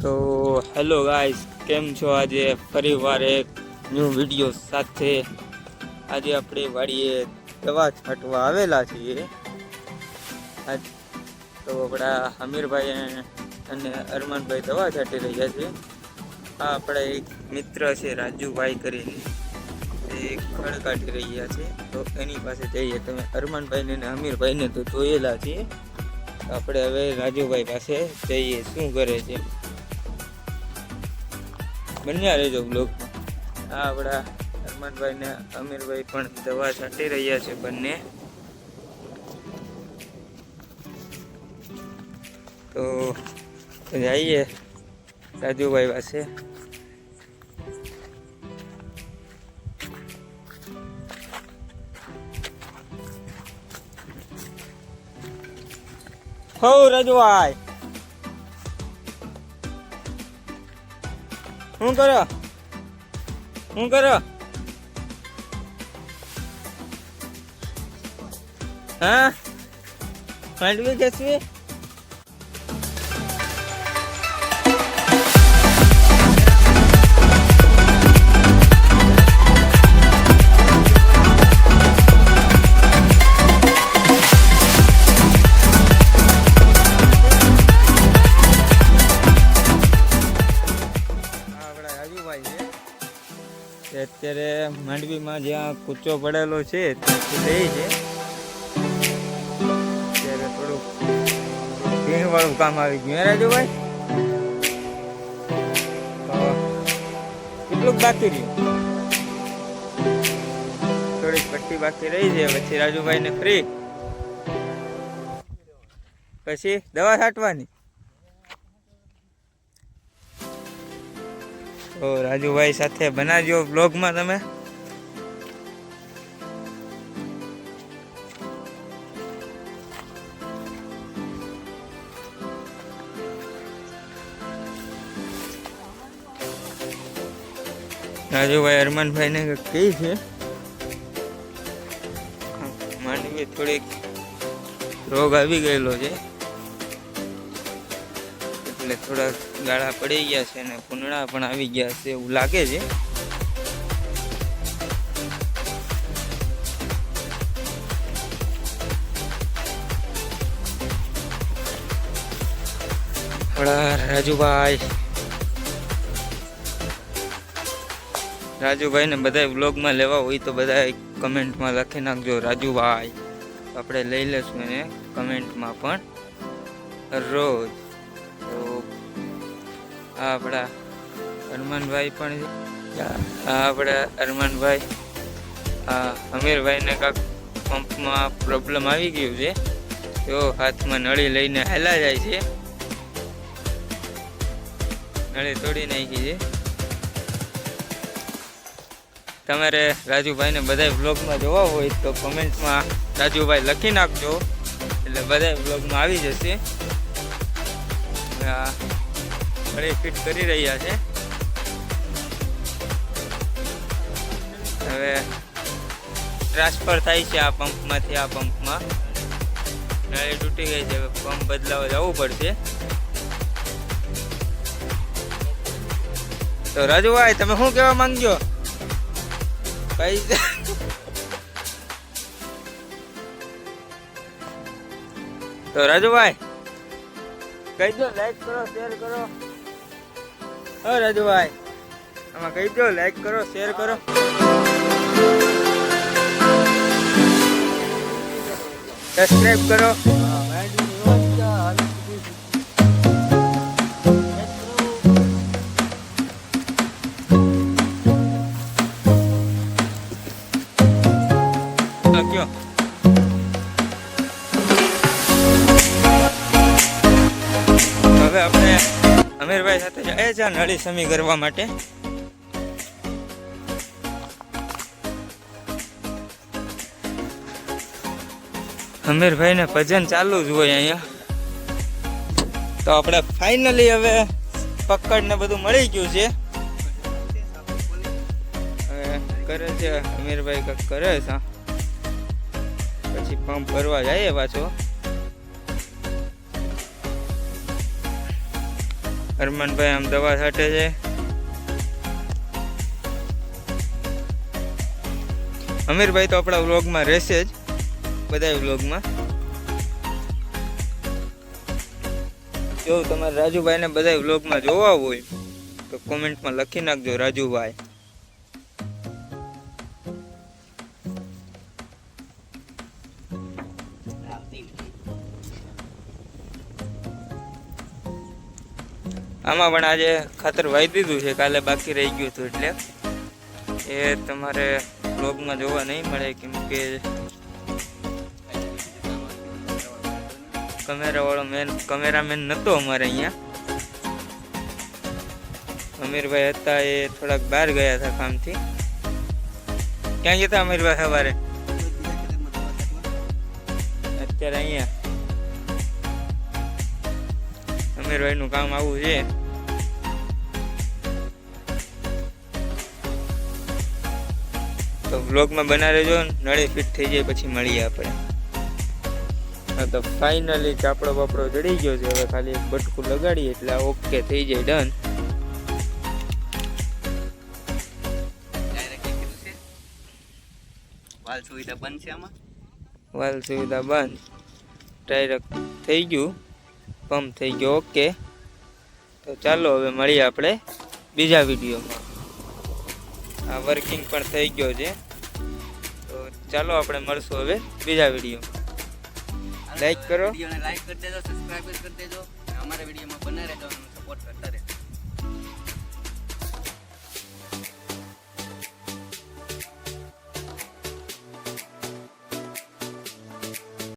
તો hello guys, કેમ છો? આજે ફરીવાર એક ન્યૂ વિડીયો સાથે આજે આપણે વાડીએ દવા છાંટવા આવેલા છીએ. આજ તો આપણા હમીરભાઈ અને અરમાનભાઈ દવા છાંટી રહ્યા છે. આ આપણા એક મિત્ર છે રાજુભાઈ કરીને, એ ખડ કાઢી રહ્યા છે. તો એની પાસે જઈએ. તમે અરમાનભાઈને અને હમીરભાઈને તો જોયેલા છીએ. આપણે હવે રાજુભાઈ પાસે જઈએ, શું કરે છે બન્યા રહેજો બ્લોગમાં. આ આપણા અરમાનભાઈ ને અમીરભાઈ પણ દવા છાંટી રહ્યા છે બંને. તો જઈએ રાજુભાઈ પાસે. હો રાજુભાઈ, શું કરો? હા, માંડવી જશવી? અત્યારે માંડવીમાં જ્યાં કૂચો પડેલો છે ત્યાંથી લઈ છે. અત્યારે થોડુંક ભીણ વાળું કામ આવી ગયું. રાજુભાઈ, કેટલુંક બાકી રહ્યું? થોડીક પટ્ટી બાકી રહી છે. પછી રાજુભાઈ ને ફ્રી, પછી દવા છાંટવાની. તો રાજુભાઈ સાથે બનાવજો બ્લોગમાં તમે. રાજુભાઈ અરમાનભાઈ ને કઈ છે માંડવી થોડીક રોગ આવી ગયેલો છે, એટલે થોડા ગાળા પડી ગયા છે અને પૂંદડા પણ આવી ગયા છે એવું લાગે છે. રાજુભાઈ ને બધા વ્લોગમાં લેવા હોય તો બધા કમેન્ટમાં લખી નાખજો રાજુભાઈ, આપણે લઈ લેશું એને કમેન્ટમાં પણ રોજ. તો આ આપણા અરમાનભાઈ પણ છે. આ આપણા અરમાનભાઈ, આ અમીરભાઈને કાંક પંપમાં પ્રોબ્લેમ આવી ગયું છે. તેઓ હાથમાં નળી લઈને હેલા જાય છે. નળી તોડી નાખી છે. તમારે રાજુભાઈને બધા વ્લોગમાં જોવા હોય તો કમેન્ટમાં રાજુભાઈ લખી નાખજો, એટલે બધા વ્લોગમાં આવી જશે. નળી ફિટ કરી રહ્યા છે. હવે ટ્રાન્સફર થાય છે આ પંપમાંથી આ પંપમાં. નળી તૂટી ગઈ છે, હવે પંપ બદલાવા જવું પડશે. તો રાજુભાઈ, તમે શું કહેવા માંગજો? તો રાજુભાઈ કહી દો, લાઈક કરો, શેર કરો. હો રાજુભાઈ, આમાં કહી દો, લાઈક કરો, શેર કરો. સબસ્ક્રાઇબ કરો. કયો હવે આપણે અમીરભાઈ સાથે જાય છે નળી સમી કરવા માટે. અમીરભાઈ ને ભજન ચાલુ જ હોય અહીંયા. તો આપણે ફાઇનલી હવે પકડ ને બધું મળી ગયું છે. હવે કરે છે અમીરભાઈ, કંઈક કરે છે. પછી પંપ ભરવા જાય પાછો. અરમાનભાઈ આમ દવા છાંટે છે. અમીરભાઈ તો આપણા વ્લોગમાં રહેશે જ, બધા વ્લોગમાં. જો તમારે રાજુભાઈને બધા વ્લોગમાં જોવા હોય તો કોમેન્ટમાં લખી નાખજો રાજુભાઈ. આમાં પણ આજે ખાતર વાઈ દીધું છે, કાલે બાકી રહી ગયું હતું એટલે એ તમારે બ્લોગમાં જોવા નહીં મળે, કેમ કે કેમેરામેન નહોતો અમારે અહીંયા. અમીરભાઈ હતા એ થોડાક બહાર ગયા હતા કામથી. ક્યાં ગયા હતા અમીરભાઈ સવારે? અત્યારે અહીંયા અમીરભાઈનું કામ આવું છે. તો વ્લોગમાં બના રહેજો, નળી ફિટ થઈ જાય પછી મળીએ આપણે. હા તો ફાઇનલી ચાપડો બાપડો ચડી ગયો છે, હવે ખાલી એક બટકું લગાડીએ એટલે ઓકે થઈ જાય, ડન. વાલ સુવિધા બંધ છે આમાં, વાલ સુવિધા બંધ, ડાયરેક્ટ થઈ ગયું, પંપ થઈ ગયો ઓકે. તો ચાલો હવે મળીએ આપણે બીજા વિડીયોમાં. આ વર્કિંગ પણ થઈ ગયો છે, તો ચાલો આપણે મળશું હવે બીજા વિડીયોમાં. લાઈક કરો, વિડીયોને લાઈક કરી દેજો, સબસ્ક્રાઇબ કરી દેજો, અમારા વિડીયોમાં બના રહેજો, સપોર્ટ કરતા રહેજો.